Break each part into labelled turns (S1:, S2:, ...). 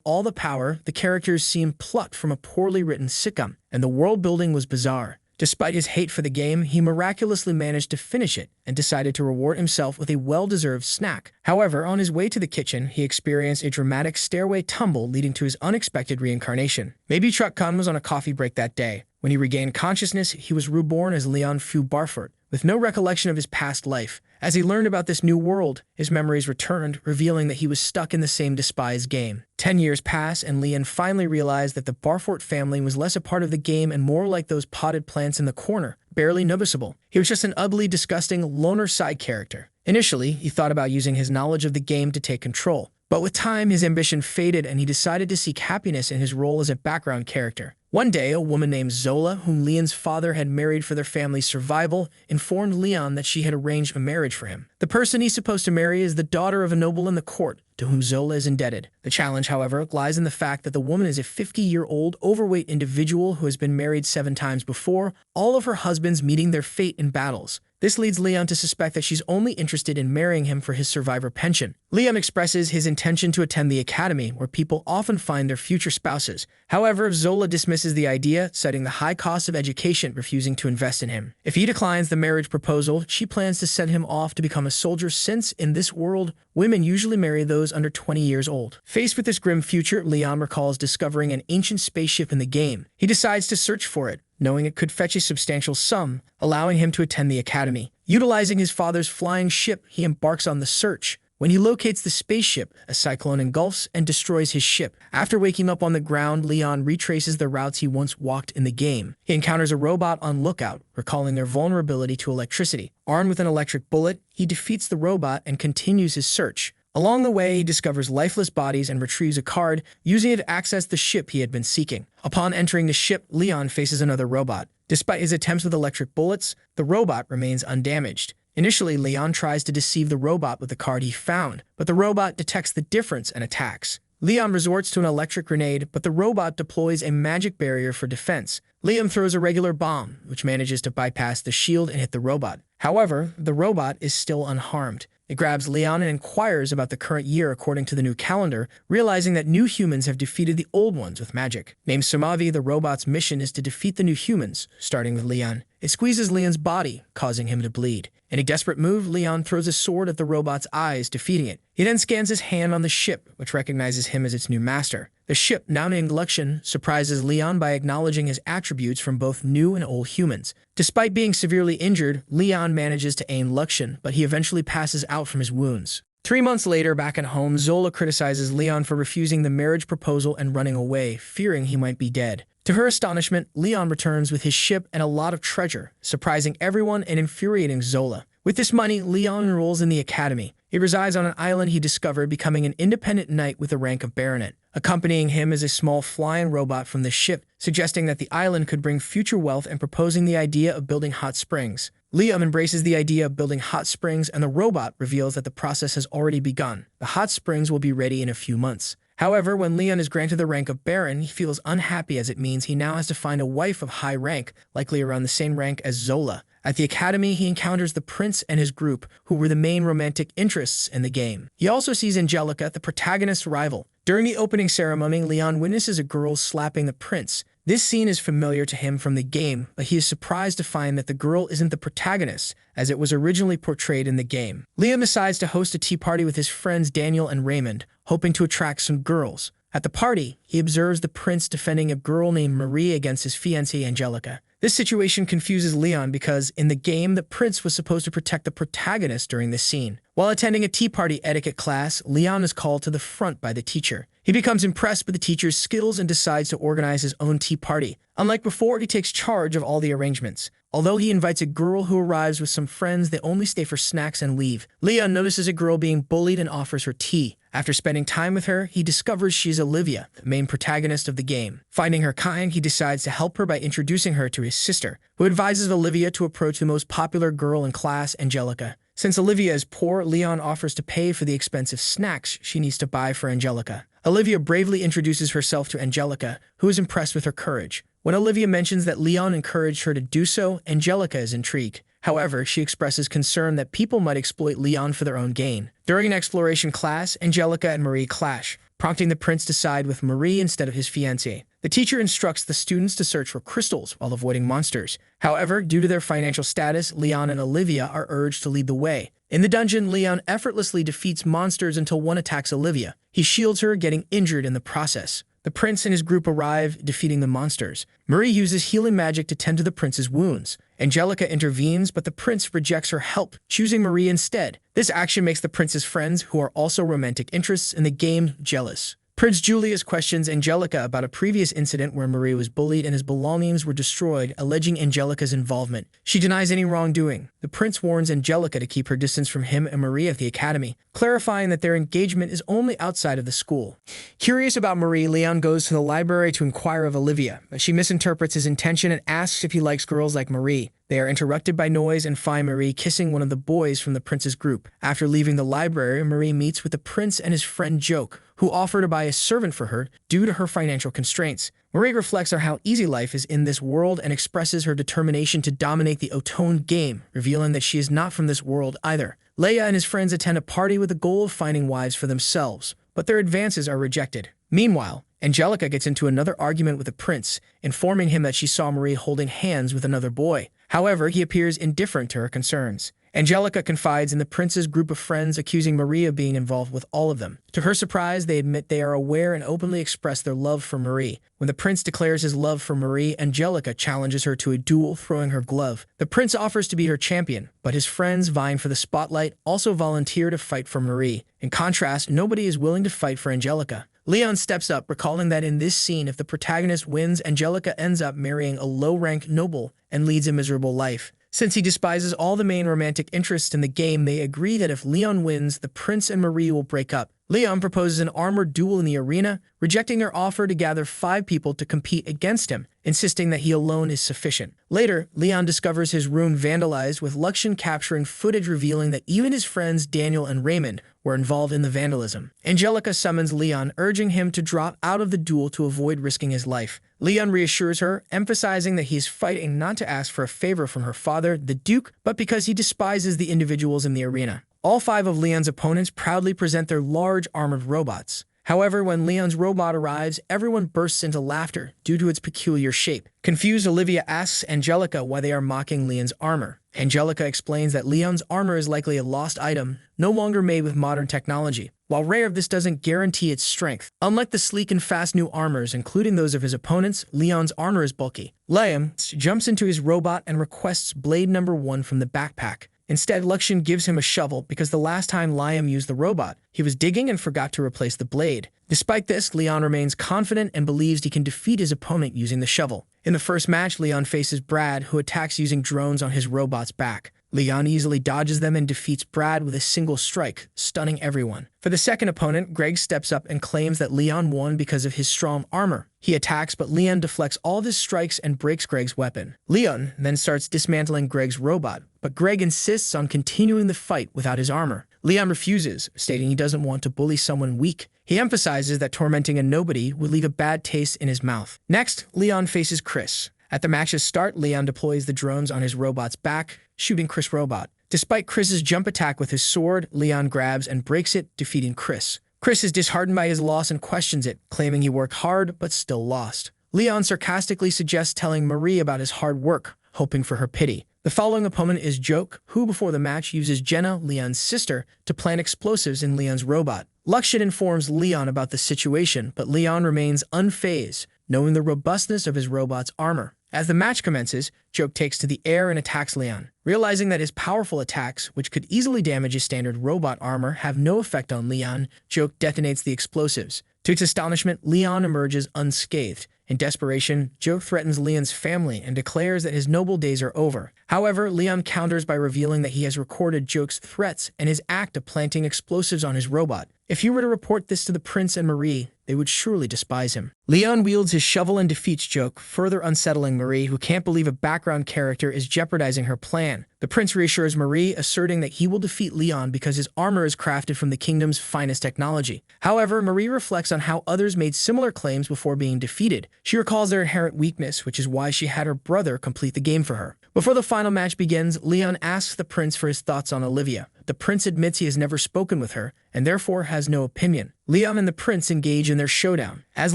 S1: all the power, the characters seemed plucked from a poorly written sitcom, and the world building was bizarre. Despite his hate for the game, he miraculously managed to finish it and decided to reward himself with a well-deserved snack. However, on his way to the kitchen, he experienced a dramatic stairway tumble leading to his unexpected reincarnation. Maybe Truck Khan was on a coffee break that day. When he regained consciousness, he was reborn as Leon Fu Barfort, with no recollection of his past life. As he learned about this new world, his memories returned, revealing that he was stuck in the same despised game. 10 years pass, and Leon finally realized that the Barfort family was less a part of the game and more like those potted plants in the corner, barely noticeable. He was just an ugly, disgusting, loner side character. Initially, he thought about using his knowledge of the game to take control. But with time, his ambition faded and he decided to seek happiness in his role as a background character. One day, a woman named Zola, whom Leon's father had married for their family's survival, informed Leon that she had arranged a marriage for him. The person he's supposed to marry is the daughter of a noble in the court, to whom Zola is indebted. The challenge, however, lies in the fact that the woman is a 50-year-old, overweight individual who has been married 7 times before, all of her husbands meeting their fate in battles. This leads Leon to suspect that she's only interested in marrying him for his survivor pension. Leon expresses his intention to attend the academy, where people often find their future spouses. However, Zola dismisses the idea, citing the high cost of education, refusing to invest in him. If he declines the marriage proposal, she plans to send him off to become a soldier since, in this world, women usually marry those under 20 years old. Faced with this grim future, Leon recalls discovering an ancient spaceship in the game. He decides to search for it, knowing it could fetch a substantial sum, allowing him to attend the academy. Utilizing his father's flying ship, he embarks on the search. When he locates the spaceship, a cyclone engulfs and destroys his ship. After waking up on the ground, Leon retraces the routes he once walked in the game. He encounters a robot on lookout, recalling their vulnerability to electricity. Armed with an electric bullet, he defeats the robot and continues his search. Along the way, he discovers lifeless bodies and retrieves a card, using it to access the ship he had been seeking. Upon entering the ship, Leon faces another robot. Despite his attempts with electric bullets, the robot remains undamaged. Initially, Leon tries to deceive the robot with the card he found, but the robot detects the difference and attacks. Leon resorts to an electric grenade, but the robot deploys a magic barrier for defense. Leon throws a regular bomb, which manages to bypass the shield and hit the robot. However, the robot is still unharmed. It grabs Leon and inquires about the current year according to the new calendar, realizing that new humans have defeated the old ones with magic. Named Sumavi, the robot's mission is to defeat the new humans, starting with Leon. It squeezes Leon's body, causing him to bleed. In a desperate move, Leon throws a sword at the robot's eyes, defeating it. He then scans his hand on the ship, which recognizes him as its new master. The ship, now named Luxion, surprises Leon by acknowledging his attributes from both new and old humans. Despite being severely injured, Leon manages to aim Luxion, but he eventually passes out from his wounds. 3 months later, back at home, Zola criticizes Leon for refusing the marriage proposal and running away, fearing he might be dead. To her astonishment, Leon returns with his ship and a lot of treasure, surprising everyone and infuriating Zola. With this money, Leon enrolls in the academy. He resides on an island he discovered, becoming an independent knight with the rank of baronet. Accompanying him is a small flying robot from the ship, suggesting that the island could bring future wealth and proposing the idea of building hot springs. Leon embraces the idea of building hot springs, and the robot reveals that the process has already begun. The hot springs will be ready in a few months. However, when Leon is granted the rank of Baron, he feels unhappy as it means he now has to find a wife of high rank, likely around the same rank as Zola. At the academy, he encounters the prince and his group, who were the main romantic interests in the game. He also sees Angelica, the protagonist's rival. During the opening ceremony, Leon witnesses a girl slapping the prince. This scene is familiar to him from the game, but he is surprised to find that the girl isn't the protagonist, as it was originally portrayed in the game. Leon decides to host a tea party with his friends Daniel and Raymond, hoping to attract some girls. At the party, he observes the prince defending a girl named Marie against his fiancée Angelica. This situation confuses Leon because, in the game, the prince was supposed to protect the protagonist during this scene. While attending a tea party etiquette class, Leon is called to the front by the teacher. He becomes impressed with the teacher's skills and decides to organize his own tea party. Unlike before, he takes charge of all the arrangements. Although he invites a girl who arrives with some friends, they only stay for snacks and leave. Leon notices a girl being bullied and offers her tea. After spending time with her, he discovers she's Olivia, the main protagonist of the game. Finding her kind, he decides to help her by introducing her to his sister, who advises Olivia to approach the most popular girl in class, Angelica. Since Olivia is poor, Leon offers to pay for the expensive snacks she needs to buy for Angelica. Olivia bravely introduces herself to Angelica, who is impressed with her courage. When Olivia mentions that Leon encouraged her to do so, Angelica is intrigued. However, she expresses concern that people might exploit Leon for their own gain. During an exploration class, Angelica and Marie clash. prompting the prince to side with Marie instead of his fiancée. The teacher instructs the students to search for crystals while avoiding monsters. However, due to their financial status, Leon and Olivia are urged to lead the way. In the dungeon, Leon effortlessly defeats monsters until one attacks Olivia. He shields her, getting injured in the process. The prince and his group arrive, defeating the monsters. Marie uses healing magic to tend to the prince's wounds. Angelica intervenes, but the prince rejects her help, choosing Marie instead. This action makes the prince's friends, who are also romantic interests in the game, jealous. Prince Julius questions Angelica about a previous incident where Marie was bullied and his belongings were destroyed, alleging Angelica's involvement. She denies any wrongdoing. The prince warns Angelica to keep her distance from him and Marie at the academy, clarifying that their engagement is only outside of the school. Curious about Marie, Leon goes to the library to inquire of Olivia, but she misinterprets his intention and asks if he likes girls like Marie. They are interrupted by noise and find Marie kissing one of the boys from the prince's group. After leaving the library, Marie meets with the prince and his friend Joke, who offer to buy a servant for her due to her financial constraints. Marie reflects on how easy life is in this world and expresses her determination to dominate the Otone game, revealing that she is not from this world either. Leia and his friends attend a party with the goal of finding wives for themselves, but their advances are rejected. Meanwhile, Angelica gets into another argument with the prince, informing him that she saw Marie holding hands with another boy. However, he appears indifferent to her concerns. Angelica confides in the prince's group of friends, accusing Marie of being involved with all of them. To her surprise, they admit they are aware and openly express their love for Marie. When the prince declares his love for Marie, Angelica challenges her to a duel, throwing her glove. The prince offers to be her champion, but his friends, vying for the spotlight, also volunteer to fight for Marie. In contrast, nobody is willing to fight for Angelica. Leon steps up, recalling that in this scene, if the protagonist wins, Angelica ends up marrying a low-rank noble and leads a miserable life. Since he despises all the main romantic interests in the game, they agree that if Leon wins, the prince and Marie will break up. Leon proposes an armored duel in the arena, rejecting their offer to gather 5 people to compete against him, insisting that he alone is sufficient. Later, Leon discovers his room vandalized, with Luxian capturing footage revealing that even his friends Daniel and Raymond were involved in the vandalism. Angelica summons Leon, urging him to drop out of the duel to avoid risking his life. Leon reassures her, emphasizing that he is fighting not to ask for a favor from her father, the Duke, but because he despises the individuals in the arena. All 5 of Leon's opponents proudly present their large armored robots. However, when Leon's robot arrives, everyone bursts into laughter due to its peculiar shape. Confused, Olivia asks Angelica why they are mocking Leon's armor. Angelica explains that Leon's armor is likely a lost item, no longer made with modern technology. While rare, this doesn't guarantee its strength. Unlike the sleek and fast new armors, including those of his opponents, Leon's armor is bulky. Liam jumps into his robot and requests blade number 1 from the backpack. Instead, Luxian gives him a shovel because the last time Liam used the robot, he was digging and forgot to replace the blade. Despite this, Leon remains confident and believes he can defeat his opponent using the shovel. In the first match, Leon faces Brad, who attacks using drones on his robot's back. Leon easily dodges them and defeats Brad with a single strike, stunning everyone. For the second opponent, Greg steps up and claims that Leon won because of his strong armor. He attacks, but Leon deflects all of his strikes and breaks Greg's weapon. Leon then starts dismantling Greg's robot, but Greg insists on continuing the fight without his armor. Leon refuses, stating he doesn't want to bully someone weak. He emphasizes that tormenting a nobody would leave a bad taste in his mouth. Next, Leon faces Chris. At the match's start, Leon deploys the drones on his robot's back, shooting Chris' robot. Despite Chris's jump attack with his sword, Leon grabs and breaks it, defeating Chris. Chris is disheartened by his loss and questions it, claiming he worked hard but still lost. Leon sarcastically suggests telling Marie about his hard work, hoping for her pity. The following opponent is Joke, who before the match uses Jenna, Leon's sister, to plant explosives in Leon's robot. Luxian informs Leon about the situation, but Leon remains unfazed, knowing the robustness of his robot's armor. As the match commences, Joke takes to the air and attacks Leon. Realizing that his powerful attacks, which could easily damage his standard robot armor, have no effect on Leon, Joke detonates the explosives. To its astonishment, Leon emerges unscathed. In desperation, Joke threatens Leon's family and declares that his noble days are over. However, Leon counters by revealing that he has recorded Joke's threats and his act of planting explosives on his robot. If he were to report this to the prince and Marie, they would surely despise him. Leon wields his shovel and defeats Joke, further unsettling Marie, who can't believe a background character is jeopardizing her plan. The prince reassures Marie, asserting that he will defeat Leon because his armor is crafted from the kingdom's finest technology. However, Marie reflects on how others made similar claims before being defeated. She recalls their inherent weakness, which is why she had her brother complete the game for her. Before the final match begins, Leon asks the prince for his thoughts on Olivia. The prince admits he has never spoken with her, and therefore has no opinion. Leon and the prince engage in their showdown. As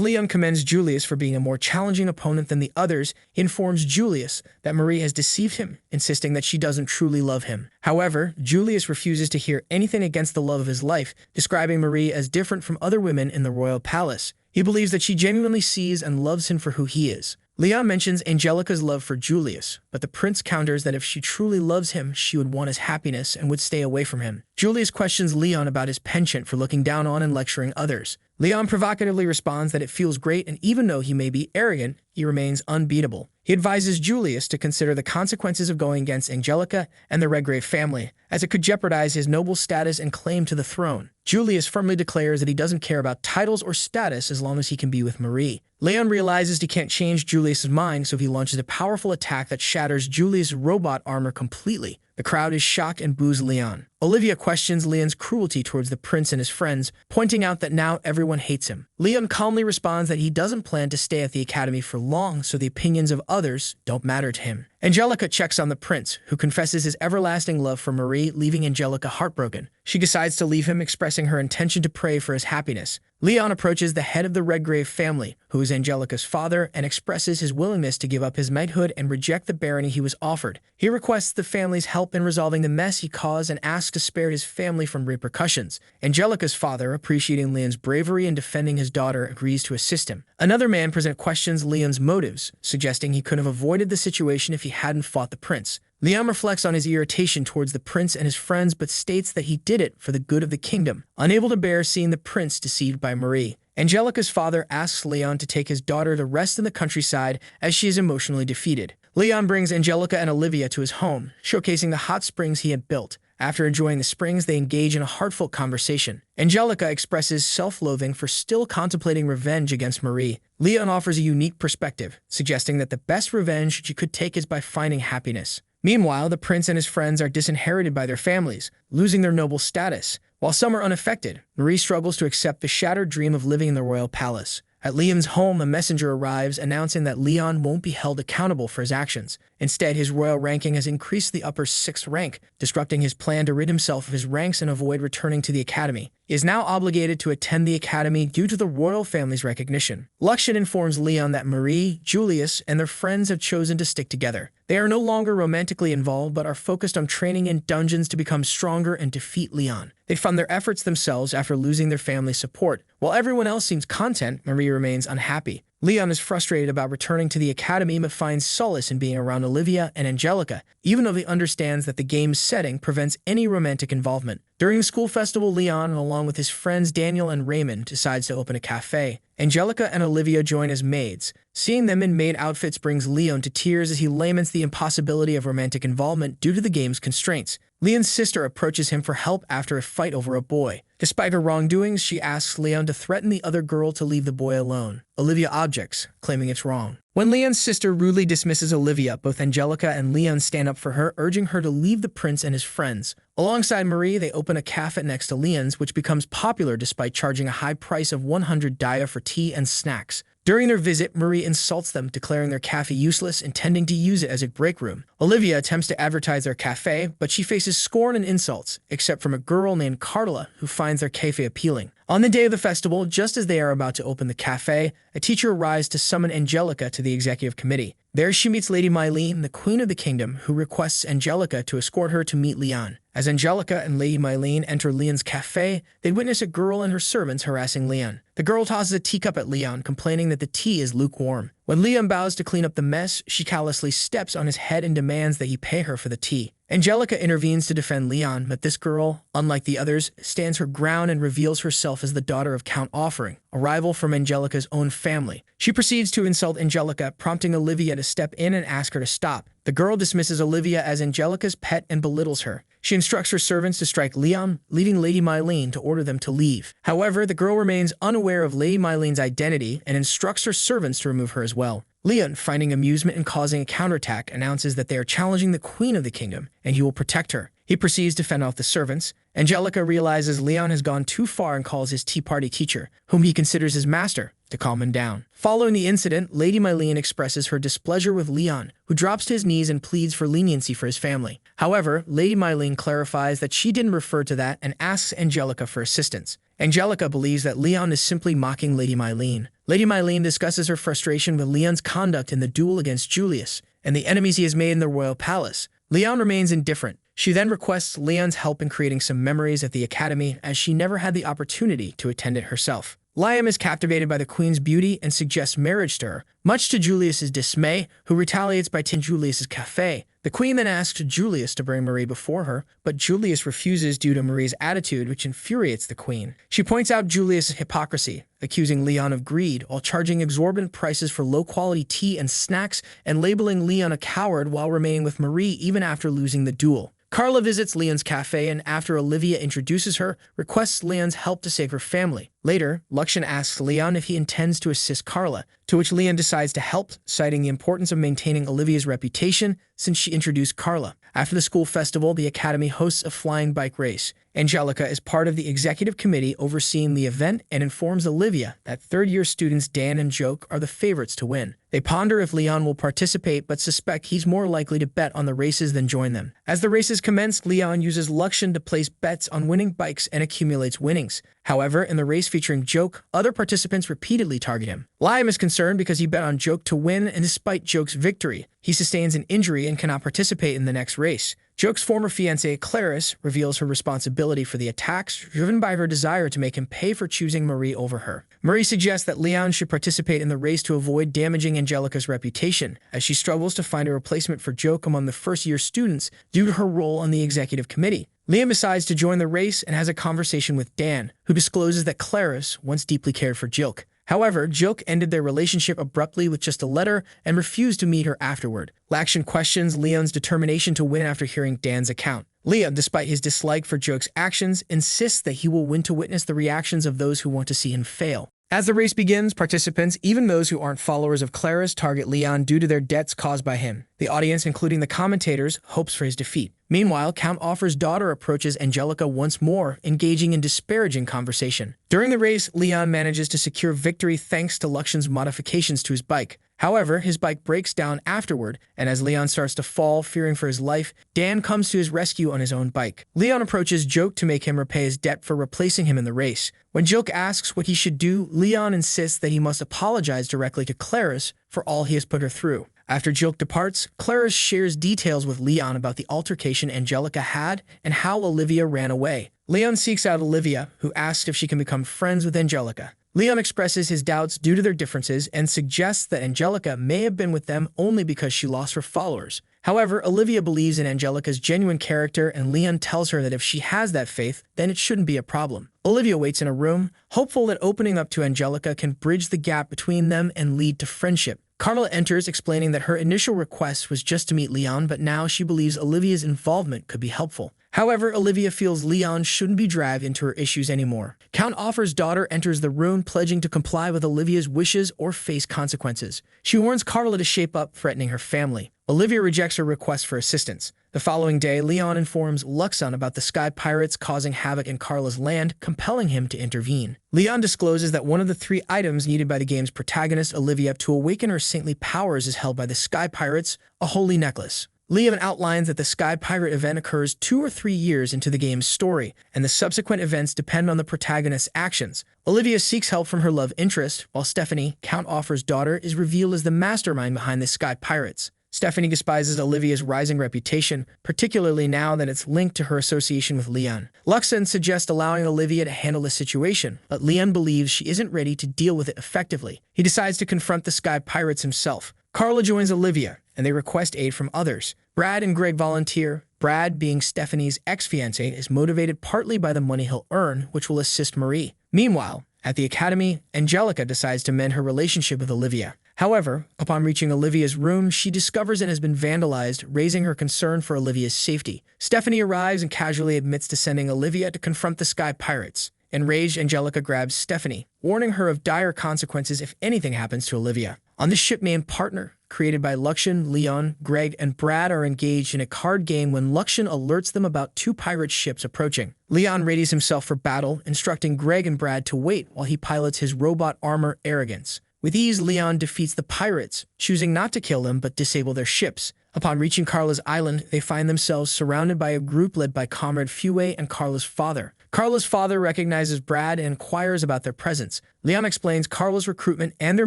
S1: Leon commends Julius for being a more challenging opponent than the others, he informs Julius that Marie has deceived him, insisting that she doesn't truly love him. However, Julius refuses to hear anything against the love of his life, describing Marie as different from other women in the royal palace. He believes that she genuinely sees and loves him for who he is. Leon mentions Angelica's love for Julius, but the prince counters that if she truly loves him, she would want his happiness and would stay away from him. Julius questions Leon about his penchant for looking down on and lecturing others. Leon provocatively responds that it feels great, and even though he may be arrogant, he remains unbeatable. He advises Julius to consider the consequences of going against Angelica and the Redgrave family, as it could jeopardize his noble status and claim to the throne. Julius firmly declares that he doesn't care about titles or status as long as he can be with Marie. Leon realizes he can't change Julius's mind, so he launches a powerful attack that shatters Julius' robot armor completely. The crowd is shocked and boos Leon. Olivia questions Leon's cruelty towards the prince and his friends, pointing out that now everyone hates him. Leon calmly responds that he doesn't plan to stay at the academy for long, so the opinions of others don't matter to him. Angelica checks on the prince, who confesses his everlasting love for Marie, leaving Angelica heartbroken. She decides to leave him, expressing her intention to pray for his happiness. Leon approaches the head of the Redgrave family, who is Angelica's father, and expresses his willingness to give up his knighthood and reject the barony he was offered. He requests the family's help in resolving the mess he caused and asks to spare his family from repercussions. Angelica's father, appreciating Leon's bravery in defending his daughter, agrees to assist him. Another man present questions Leon's motives, suggesting he could have avoided the situation if he hadn't fought the prince. Leon reflects on his irritation towards the prince and his friends, but states that he did it for the good of the kingdom, unable to bear seeing the prince deceived by Marie. Angelica's father asks Leon to take his daughter to rest in the countryside as she is emotionally defeated. Leon brings Angelica and Olivia to his home, showcasing the hot springs he had built. After enjoying the springs, they engage in a heartfelt conversation. Angelica expresses self-loathing for still contemplating revenge against Marie. Leon offers a unique perspective, suggesting that the best revenge she could take is by finding happiness. Meanwhile, the prince and his friends are disinherited by their families, losing their noble status. While some are unaffected, Marie struggles to accept the shattered dream of living in the royal palace. At Leon's home, a messenger arrives announcing that Leon won't be held accountable for his actions. Instead, his royal ranking has increased to the upper 6th rank, disrupting his plan to rid himself of his ranks and avoid returning to the academy. He is now obligated to attend the academy due to the royal family's recognition. Luxian informs Leon that Marie, Julius, and their friends have chosen to stick together. They are no longer romantically involved, but are focused on training in dungeons to become stronger and defeat Leon. They fund their efforts themselves after losing their family's support. While everyone else seems content, Marie remains unhappy. Leon is frustrated about returning to the academy but finds solace in being around Olivia and Angelica, even though he understands that the game's setting prevents any romantic involvement. During the school festival, Leon, along with his friends Daniel and Raymond, decides to open a cafe. Angelica and Olivia join as maids. Seeing them in maid outfits brings Leon to tears as he laments the impossibility of romantic involvement due to the game's constraints. Leon's sister approaches him for help after a fight over a boy. Despite her wrongdoings, she asks Leon to threaten the other girl to leave the boy alone. Olivia objects, claiming it's wrong. When Leon's sister rudely dismisses Olivia, both Angelica and Leon stand up for her, urging her to leave the prince and his friends. Alongside Marie, they open a cafe next to Leon's, which becomes popular despite charging a high price of 100 dia for tea and snacks. During their visit, Marie insults them, declaring their cafe useless, intending to use it as a break room. Olivia attempts to advertise their cafe, but she faces scorn and insults, except from a girl named Carla, who finds their cafe appealing. On the day of the festival, just as they are about to open the cafe, a teacher arrives to summon Angelica to the executive committee. There she meets Lady Mylene, the queen of the kingdom, who requests Angelica to escort her to meet Leon. As Angelica and Lady Mylene enter Leon's cafe, they witness a girl and her servants harassing Leon. The girl tosses a teacup at Leon, complaining that the tea is lukewarm. When Leon bows to clean up the mess, she callously steps on his head and demands that he pay her for the tea. Angelica intervenes to defend Leon, but this girl, unlike the others, stands her ground and reveals herself as the daughter of Count Offering, a rival from Angelica's own family. She proceeds to insult Angelica, prompting Olivia to step in and ask her to stop. The girl dismisses Olivia as Angelica's pet and belittles her. She instructs her servants to strike Leon, leaving Lady Mylene to order them to leave. However, the girl remains unaware of Lady Mylene's identity and instructs her servants to remove her as well. Leon, finding amusement in causing a counterattack, announces that they are challenging the queen of the kingdom, and he will protect her. He proceeds to fend off the servants. Angelica realizes Leon has gone too far and calls his tea party teacher, whom he considers his master, to calm him down. Following the incident, Lady Mylene expresses her displeasure with Leon, who drops to his knees and pleads for leniency for his family. However, Lady Mylene clarifies that she didn't refer to that and asks Angelica for assistance. Angelica believes that Leon is simply mocking Lady Mylene. Lady Mylene discusses her frustration with Leon's conduct in the duel against Julius and the enemies he has made in the royal palace. Leon remains indifferent. She then requests Leon's help in creating some memories at the academy, as she never had the opportunity to attend it herself. Liam is captivated by the queen's beauty and suggests marriage to her, much to Julius's dismay, who retaliates by taking Julius's cafe. The queen then asks Julius to bring Marie before her, but Julius refuses due to Marie's attitude, which infuriates the queen. She points out Julius's hypocrisy, accusing Leon of greed while charging exorbitant prices for low-quality tea and snacks and labeling Leon a coward while remaining with Marie even after losing the duel. Carla visits Leon's cafe and, after Olivia introduces her, requests Leon's help to save her family. Later, Luxan asks Leon if he intends to assist Carla, to which Leon decides to help, citing the importance of maintaining Olivia's reputation since she introduced Carla. After the school festival, the academy hosts a flying bike race. Angelica is part of the executive committee overseeing the event and informs Olivia that third-year students Dan and Joke are the favorites to win. They ponder if Leon will participate but suspect he's more likely to bet on the races than join them. As the races commence, Leon uses Luxan to place bets on winning bikes and accumulates winnings. However, in the race featuring Joke, other participants repeatedly target him. Liam is concerned because he bet on Joke to win, and despite Joke's victory, he sustains an injury and cannot participate in the next race. Joke's former fiancée, Clarice, reveals her responsibility for the attacks, driven by her desire to make him pay for choosing Marie over her. Marie suggests that Leon should participate in the race to avoid damaging Angelica's reputation, as she struggles to find a replacement for Joke among the first-year students due to her role on the executive committee. Liam decides to join the race and has a conversation with Dan, who discloses that Clarice once deeply cared for Joke. However, Joke ended their relationship abruptly with just a letter and refused to meet her afterward. Lakshan questions Leon's determination to win after hearing Dan's account. Leon, despite his dislike for Joke's actions, insists that he will win to witness the reactions of those who want to see him fail. As the race begins, participants, even those who aren't followers of Clarice, target Leon due to their debts caused by him. The audience, including the commentators, hopes for his defeat. Meanwhile, Count Offer's daughter approaches Angelica once more, engaging in disparaging conversation. During the race, Leon manages to secure victory thanks to Luxan's modifications to his bike. However, his bike breaks down afterward, and as Leon starts to fall, fearing for his life, Dan comes to his rescue on his own bike. Leon approaches Joke to make him repay his debt for replacing him in the race. When Joke asks what he should do, Leon insists that he must apologize directly to Clarice for all he has put her through. After Joke departs, Clarice shares details with Leon about the altercation Angelica had and how Olivia ran away. Leon seeks out Olivia, who asks if she can become friends with Angelica. Leon expresses his doubts due to their differences and suggests that Angelica may have been with them only because she lost her followers. However, Olivia believes in Angelica's genuine character, and Leon tells her that if she has that faith, then it shouldn't be a problem. Olivia waits in a room, hopeful that opening up to Angelica can bridge the gap between them and lead to friendship. Carla enters, explaining that her initial request was just to meet Leon, but now she believes Olivia's involvement could be helpful. However, Olivia feels Leon shouldn't be dragged into her issues anymore. Count Offer's daughter enters the room, pledging to comply with Olivia's wishes or face consequences. She warns Carla to shape up, threatening her family. Olivia rejects her request for assistance. The following day, Leon informs Luxan about the sky pirates causing havoc in Carla's land, compelling him to intervene. Leon discloses that one of the 3 items needed by the game's protagonist, Olivia, to awaken her saintly powers is held by the sky pirates, a holy necklace. Leon outlines that the Sky Pirate event occurs 2 or 3 years into the game's story, and the subsequent events depend on the protagonist's actions. Olivia seeks help from her love interest, while Stephanie, Count Offer's daughter, is revealed as the mastermind behind the Sky Pirates. Stephanie despises Olivia's rising reputation, particularly now that it's linked to her association with Leon. Luxan suggests allowing Olivia to handle the situation, but Leon believes she isn't ready to deal with it effectively. He decides to confront the Sky Pirates himself. Carla joins Olivia, and they request aid from others. Brad and Greg volunteer. Brad, being Stephanie's ex-fiancé, is motivated partly by the money he'll earn, which will assist Marie. Meanwhile, at the academy, Angelica decides to mend her relationship with Olivia. However, upon reaching Olivia's room, she discovers it has been vandalized, raising her concern for Olivia's safety. Stephanie arrives and casually admits to sending Olivia to confront the Sky Pirates. Enraged, Angelica grabs Stephanie, warning her of dire consequences if anything happens to Olivia. On the ship named Partner, created by Luxian, Leon, Greg, and Brad are engaged in a card game when Luxian alerts them about two pirate ships approaching. Leon readies himself for battle, instructing Greg and Brad to wait while he pilots his robot armor Arrogance. With ease, Leon defeats the pirates, choosing not to kill them but disable their ships. Upon reaching Carla's island, they find themselves surrounded by a group led by Comrade Fue and Carla's father. Carla's father recognizes Brad and inquires about their presence. Leon explains Carla's recruitment and their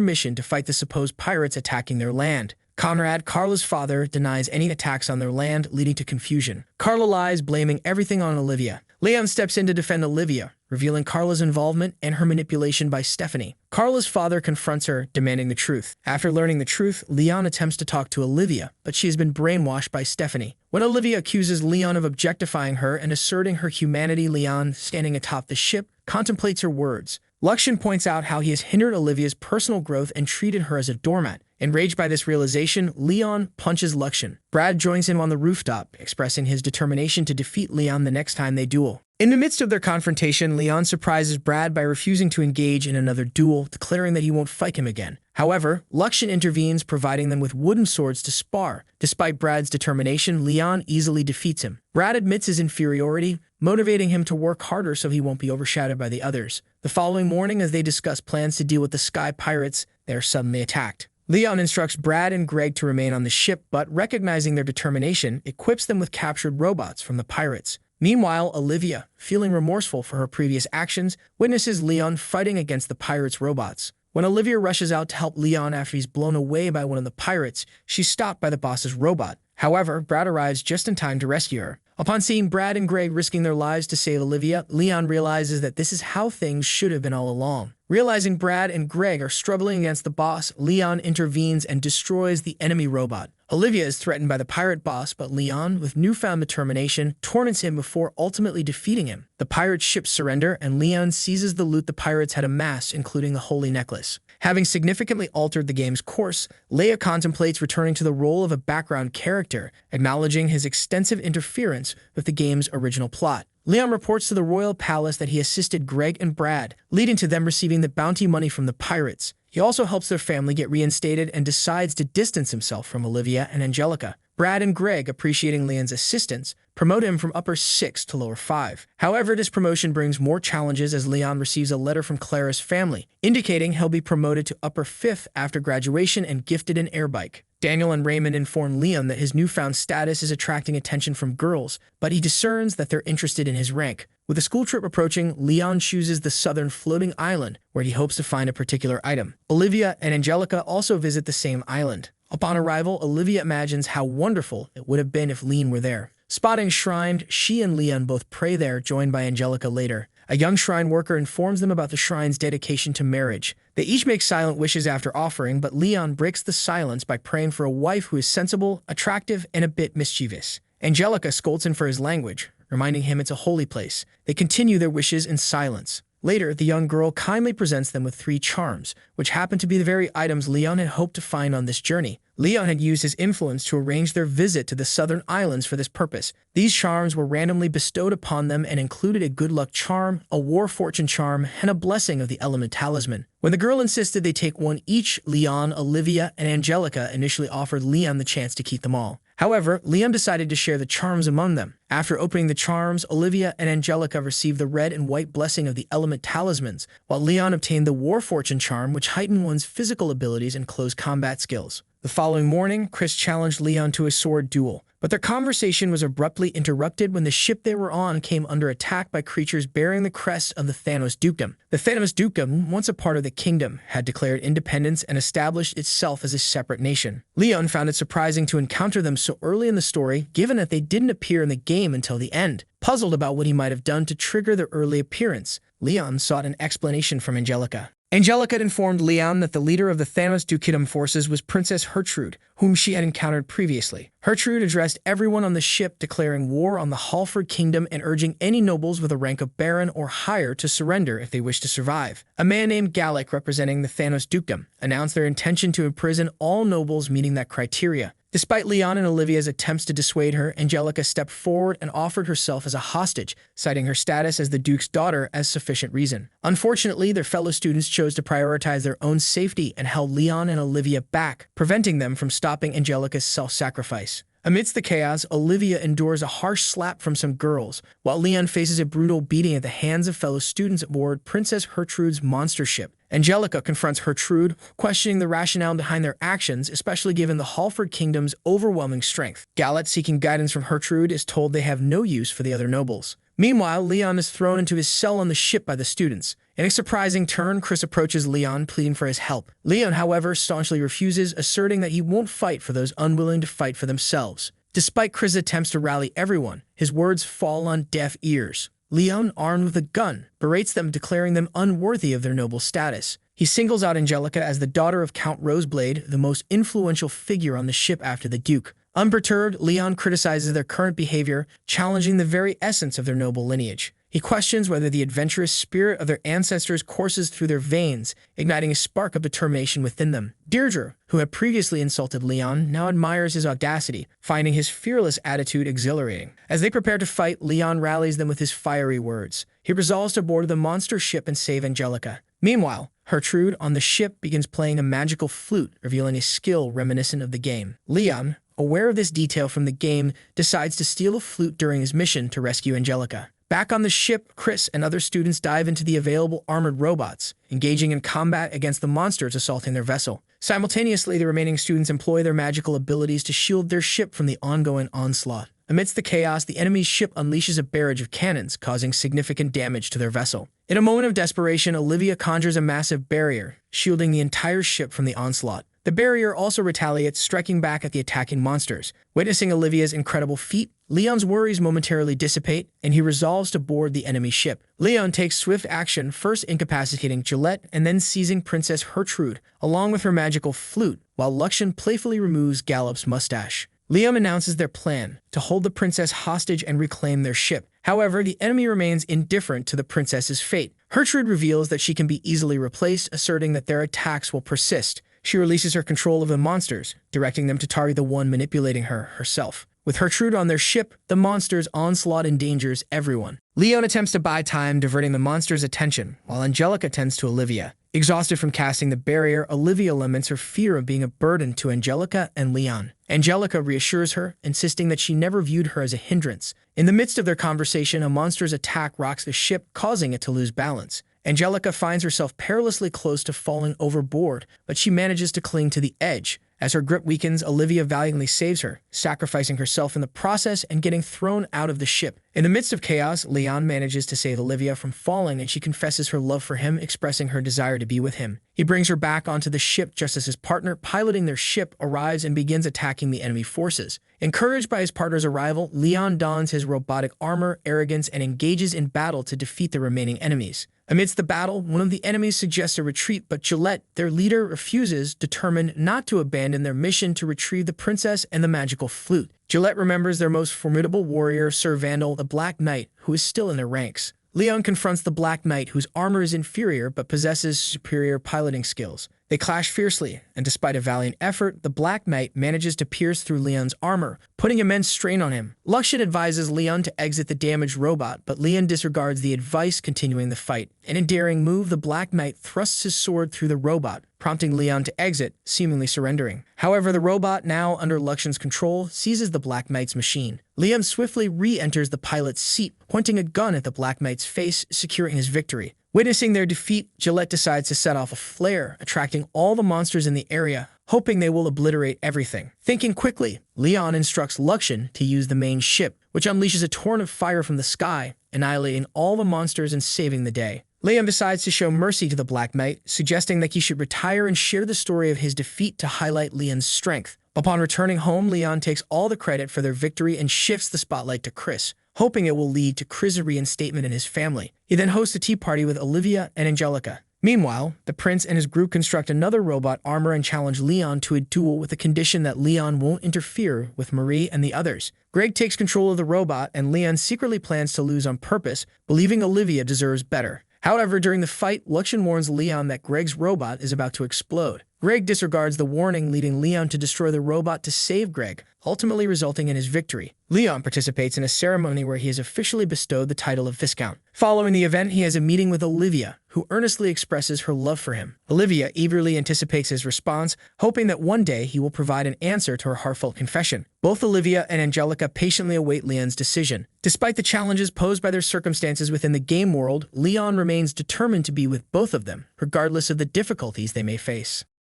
S1: mission to fight the supposed pirates attacking their land. Conrad, Carla's father, denies any attacks on their land, leading to confusion. Carla lies, blaming everything on Olivia. Leon steps in to defend Olivia, revealing Carla's involvement and her manipulation by Stephanie. Carla's father confronts her, demanding the truth. After learning the truth, Leon attempts to talk to Olivia, but she has been brainwashed by Stephanie. When Olivia accuses Leon of objectifying her and asserting her humanity, Leon, standing atop the ship, contemplates her words. Luxian points out how he has hindered Olivia's personal growth and treated her as a doormat. Enraged by this realization, Leon punches Luxian. Brad joins him on the rooftop, expressing his determination to defeat Leon the next time they duel. In the midst of their confrontation, Leon surprises Brad by refusing to engage in another duel, declaring that he won't fight him again. However, Luxian intervenes, providing them with wooden swords to spar. Despite Brad's determination, Leon easily defeats him. Brad admits his inferiority, motivating him to work harder so he won't be overshadowed by the others. The following morning, as they discuss plans to deal with the Sky Pirates, they are suddenly attacked. Leon instructs Brad and Greg to remain on the ship, but recognizing their determination, equips them with captured robots from the pirates. Meanwhile, Olivia, feeling remorseful for her previous actions, witnesses Leon fighting against the pirates' robots. When Olivia rushes out to help Leon after he's blown away by one of the pirates, she's stopped by the boss's robot. However, Brad arrives just in time to rescue her. Upon seeing Brad and Greg risking their lives to save Olivia, Leon realizes that this is how things should have been all along. Realizing Brad and Greg are struggling against the boss, Leon intervenes and destroys the enemy robot. Olivia is threatened by the pirate boss, but Leon, with newfound determination, torments him before ultimately defeating him. The pirate ships surrender, and Leon seizes the loot the pirates had amassed, including the holy necklace. Having significantly altered the game's course, Leia contemplates returning to the role of a background character, acknowledging his extensive interference with the game's original plot. Leon reports to the royal palace that he assisted Greg and Brad, leading to them receiving the bounty money from the pirates. He also helps their family get reinstated and decides to distance himself from Olivia and Angelica. Brad and Greg, appreciating Leon's assistance, promote him from upper 6 to lower 5. However, this promotion brings more challenges as Leon receives a letter from Clara's family, indicating he'll be promoted to upper 5th after graduation and gifted an air bike. Daniel and Raymond inform Leon that his newfound status is attracting attention from girls, but he discerns that they're interested in his rank. With the school trip approaching, Leon chooses the southern floating island, where he hopes to find a particular item. Olivia and Angelica also visit the same island. Upon arrival, Olivia imagines how wonderful it would have been if Leon were there. Spotting shrined, she and Leon both pray there, joined by Angelica later. A young shrine worker informs them about the shrine's dedication to marriage. They each make silent wishes after offering, but Leon breaks the silence by praying for a wife who is sensible, attractive, and a bit mischievous. Angelica scolds him for his language, reminding him it's a holy place. They continue their wishes in silence. Later, the young girl kindly presents them with 3 charms, which happen to be the very items Leon had hoped to find on this journey. Leon had used his influence to arrange their visit to the southern islands for this purpose. These charms were randomly bestowed upon them and included a good luck charm, a war fortune charm, and a blessing of the element talisman. When the girl insisted they take one each, Leon, Olivia, and Angelica initially offered Leon the chance to keep them all. However, Leon decided to share the charms among them. After opening the charms, Olivia and Angelica received the red and white blessing of the element talismans, while Leon obtained the war fortune charm, which heightened one's physical abilities and close combat skills. The following morning, Chris challenged Leon to a sword duel, but their conversation was abruptly interrupted when the ship they were on came under attack by creatures bearing the crest of the Thanos Dukedom. The Thanos Dukedom, once a part of the kingdom, had declared independence and established itself as a separate nation. Leon found it surprising to encounter them so early in the story, given that they didn't appear in the game until the end. Puzzled about what he might have done to trigger their early appearance, Leon sought an explanation from Angelica. Angelica had informed Leon that the leader of the Thanos Dukedom forces was Princess Hertrude, whom she had encountered previously. Hertrude addressed everyone on the ship, declaring war on the Halford Kingdom and urging any nobles with a rank of Baron or higher to surrender if they wished to survive. A man named Gallic, representing the Thanos Dukedom, announced their intention to imprison all nobles meeting that criteria. Despite Leon and Olivia's attempts to dissuade her, Angelica stepped forward and offered herself as a hostage, citing her status as the Duke's daughter as sufficient reason. Unfortunately, their fellow students chose to prioritize their own safety and held Leon and Olivia back, preventing them from stopping Angelica's self-sacrifice. Amidst the chaos, Olivia endures a harsh slap from some girls, while Leon faces a brutal beating at the hands of fellow students aboard Princess Gertrude's monster ship. Angelica confronts Gertrude, questioning the rationale behind their actions, especially given the Halford Kingdom's overwhelming strength. Gallet, seeking guidance from Gertrude, is told they have no use for the other nobles. Meanwhile, Leon is thrown into his cell on the ship by the students. In a surprising turn, Chris approaches Leon, pleading for his help. Leon, however, staunchly refuses, asserting that he won't fight for those unwilling to fight for themselves. Despite Chris' attempts to rally everyone, his words fall on deaf ears. Leon, armed with a gun, berates them, declaring them unworthy of their noble status. He singles out Angelica as the daughter of Count Roseblade, the most influential figure on the ship after the Duke. Unperturbed, Leon criticizes their current behavior, challenging the very essence of their noble lineage. He questions whether the adventurous spirit of their ancestors courses through their veins, igniting a spark of determination within them. Deirdre, who had previously insulted Leon, now admires his audacity, finding his fearless attitude exhilarating. As they prepare to fight, Leon rallies them with his fiery words. He resolves to board the monster ship and save Angelica. Meanwhile, Gertrude on the ship begins playing a magical flute, revealing a skill reminiscent of the game. Leon, aware of this detail from the game, decides to steal a flute during his mission to rescue Angelica. Back on the ship, Chris and other students dive into the available armored robots, engaging in combat against the monsters assaulting their vessel. Simultaneously, the remaining students employ their magical abilities to shield their ship from the ongoing onslaught. Amidst the chaos, the enemy's ship unleashes a barrage of cannons, causing significant damage to their vessel. In a moment of desperation, Olivia conjures a massive barrier, shielding the entire ship from the onslaught. The barrier also retaliates, striking back at the attacking monsters. Witnessing Olivia's incredible feat, Leon's worries momentarily dissipate, and he resolves to board the enemy ship. Leon takes swift action, first incapacitating Gillette and then seizing Princess Gertrude, along with her magical flute, while Luxian playfully removes Gallop's mustache. Leon announces their plan, to hold the princess hostage and reclaim their ship. However, the enemy remains indifferent to the princess's fate. Gertrude reveals that she can be easily replaced, asserting that their attacks will persist. She releases her control of the monsters, directing them to target the one manipulating her herself. With Gertrude on their ship, the monsters' onslaught endangers everyone. Leon attempts to buy time, diverting the monsters' attention, while Angelica tends to Olivia. Exhausted from casting the barrier, Olivia laments her fear of being a burden to Angelica and Leon. Angelica reassures her, insisting that she never viewed her as a hindrance. In the midst of their conversation, a monster's attack rocks the ship, causing it to lose balance. Angelica finds herself perilously close to falling overboard, but she manages to cling to the edge. As her grip weakens, Olivia valiantly saves her, sacrificing herself in the process and getting thrown out of the ship. In the midst of chaos, Leon manages to save Olivia from falling, and she confesses her love for him, expressing her desire to be with him. He brings her back onto the ship just as his partner piloting their ship arrives and begins attacking the enemy forces. Encouraged by his partner's arrival, Leon dons his robotic armor, arrogance, and engages in battle to defeat the remaining enemies. Amidst the battle, one of the enemies suggests a retreat, but Gillette, their leader, refuses, determined not to abandon their mission to retrieve the princess and the magical flute. Gillette remembers their most formidable warrior, Sir Vandal, the Black Knight, who is still in their ranks. Leon confronts the Black Knight, whose armor is inferior but possesses superior piloting skills. They clash fiercely, and despite a valiant effort, the Black Knight manages to pierce through Leon's armor, putting immense strain on him. Luxian advises Leon to exit the damaged robot, but Leon disregards the advice, continuing the fight. In a daring move, the Black Knight thrusts his sword through the robot, prompting Leon to exit, seemingly surrendering. However, the robot, now under Luxian's control, seizes the Black Knight's machine. Leon swiftly re-enters the pilot's seat, pointing a gun at the Black Knight's face, securing his victory. Witnessing their defeat, Gillette decides to set off a flare, attracting all the monsters in the area, hoping they will obliterate everything. Thinking quickly, Leon instructs Luxian to use the main ship, which unleashes a torrent of fire from the sky, annihilating all the monsters and saving the day. Leon decides to show mercy to the Black Knight, suggesting that he should retire and share the story of his defeat to highlight Leon's strength. Upon returning home, Leon takes all the credit for their victory and shifts the spotlight to Chris, hoping it will lead to Chris's reinstatement in his family. He then hosts a tea party with Olivia and Angelica. Meanwhile, the prince and his group construct another robot armor and challenge Leon to a duel with the condition that Leon won't interfere with Marie and the others. Greg takes control of the robot, and Leon secretly plans to lose on purpose, believing Olivia deserves better. However, during the fight, Luxian warns Leon that Greg's robot is about to explode. Greg disregards the warning, leading Leon to destroy the robot to save Greg, ultimately resulting in his victory. Leon participates in a ceremony where he is officially bestowed the title of Viscount. Following the event, he has a meeting with Olivia, who earnestly expresses her love for him. Olivia eagerly anticipates his response, hoping that one day he will provide an answer to her heartfelt confession. Both Olivia and Angelica patiently await Leon's decision. Despite the challenges posed by their circumstances within the game world, Leon remains determined to be with both of them, regardless of the difficulties they may face.